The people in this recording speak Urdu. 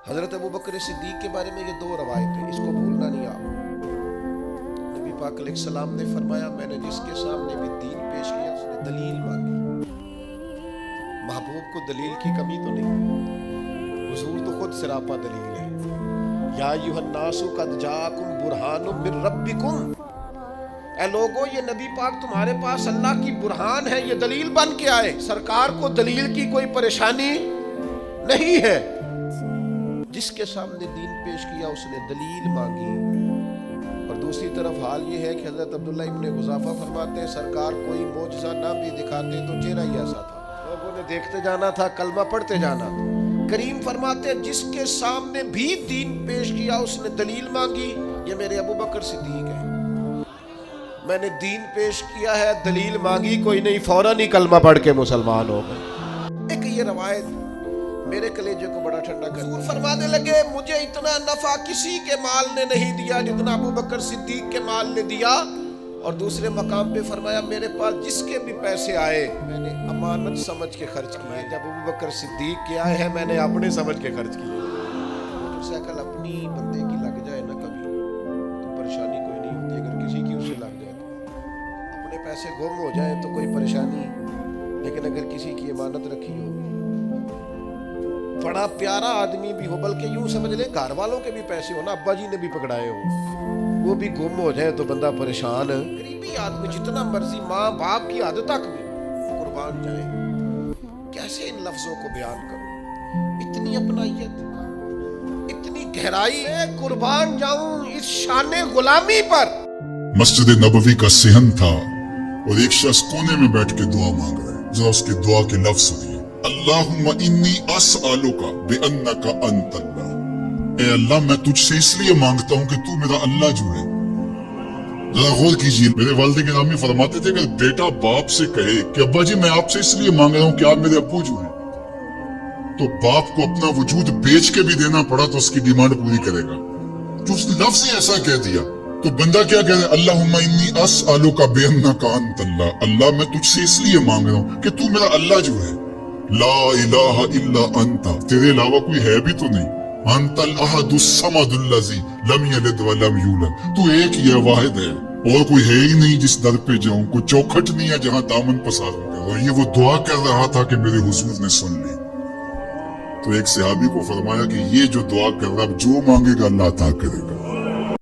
حضرت ابوبکر صدیق کے بارے میں یہ دو روایتیں، اس کو بھولنا نہیں آپ۔ نبی پاک علیہ السلام نے فرمایا میں نے جس کے سامنے بھی دین پیش کیا اس نے دلیل مانگی۔ محبوب کو دلیل کی کمی تو نہیں، حضور تو خود سراپا دلیل ہے۔ یا ایھا الناس قد جاءکم برہان من ربکم، اے لوگو یہ نبی پاک تمہارے پاس اللہ کی برہان ہے، یہ دلیل بن کے آئے۔ سرکار کو دلیل کی کوئی پریشانی نہیں ہے۔ جس کے سامنے دین پیش کیا اس نے دلیل مانگی۔ اور دوسری طرف حال یہ ہے کہ حضرت عبداللہ ابن حذافہ فرماتے ہیں سرکار کوئی معجزہ نہ بھی دکھاتے تو چہرہ ہی ایسا تھا، لوگوں نے دیکھتے جانا تھا، کلمہ پڑھتے جانا تھا۔ کریم فرماتے ہیں جس کے سامنے بھی دین پیش کیا اس نے دلیل مانگی، یہ میرے ابوبکر صدیق ہے۔ میں نے دین پیش کیا ہے، دلیل مانگی کوئی نہیں، فوراً ہی کلمہ پڑھ کے مسلمان ہو گئے۔ ایک یہ روایت میرے کلیجے کو بڑا ٹھنڈا کر دیا۔ فرمانے لگے مجھے اتنا نفع کسی کے مال نے نہیں دیا جتنا ابوبکر صدیق کے مال نے دیا۔ اور دوسرے مقام پہ فرمایا میرے پاس جس کے بھی پیسے آئے میں نے امانت سمجھ کے خرچ کیے، جب ابوبکر صدیق کے آئے ہیں میں نے اپنے سمجھ کے خرچ کیے۔ موٹر سائیکل اپنی بندے کی لگ جائے نا کبھی تو پریشانی کوئی نہیں ہوتی، اگر کسی کی اسے لگ جائے تو اپنے پیسے گم ہو جائیں تو کوئی پریشانی، لیکن اگر کسی کی امانت رکھی ہو، بڑا پیارا آدمی بھی ہو، بلکہ یوں سمجھ لیں گھر والوں کے بھی پیسے ہو نا، ابا جی نے بھی پکڑائے ہو، وہ بھی گم ہو جائے تو بندہ پریشان ہے۔ غریبی آدمی جتنا مرضی ماں باپ کی حد تک بھی قربان جائے۔ کیسے ان لفظوں کو بیان کروں، اتنی اپنائیت، اتنی گہرائی ہے، قربان جاؤں اس شان غلامی پر۔ مسجد نبوی کا صحن تھا اور ایک شخص کونے میں بیٹھ کے دعا مانگ رہا ہے۔ ذرا اس کے دعا کے لفظ سنیے، اللہم انی اسألک بانک انت اللہ، اے اللہ میں تجھ سے اس لیے مانگتا ہوں کہ تو میرا اللہ جو ہے۔ ذرا غور کیجئے، میرے والد گرامی فرماتے تھے کہ بیٹا باپ سے کہے کہ ابا جی میں آپ سے اس لیے مانگ رہا ہوں کہ آپ میرے ابو جو ہیں، تو باپ کو اپنا وجود بیچ کے بھی دینا پڑا تو اس کی ڈیمانڈ پوری کرے گا۔ جو اس نے لفظ ایسا کہہ دیا تو بندہ کیا کہہ رہا ہے، اللہم انی اسألک بانک انت اللہ، اللہ میں تجھ سے اس لیے مانگ رہا ہوں کہ تو میرا اللہ جو ہے۔ لا الہ الا انت، تیرے علاوہ کوئی ہے بھی تو نہیں۔ انت الاحد الصمد الذی لم یلد ولم یولد، تو ایک ہی ہے، واحد ہے، اور کوئی ہے ہی نہیں جس در پہ جاؤں، کوئی چوکھٹ نہیں ہے جہاں دامن پساروں گا۔ اور یہ وہ دعا کر رہا تھا کہ میرے حضور نے سن لی۔ تو ایک صحابی کو فرمایا کہ یہ جو دعا کر رہا جو مانگے گا اللہ عطا کرے گا۔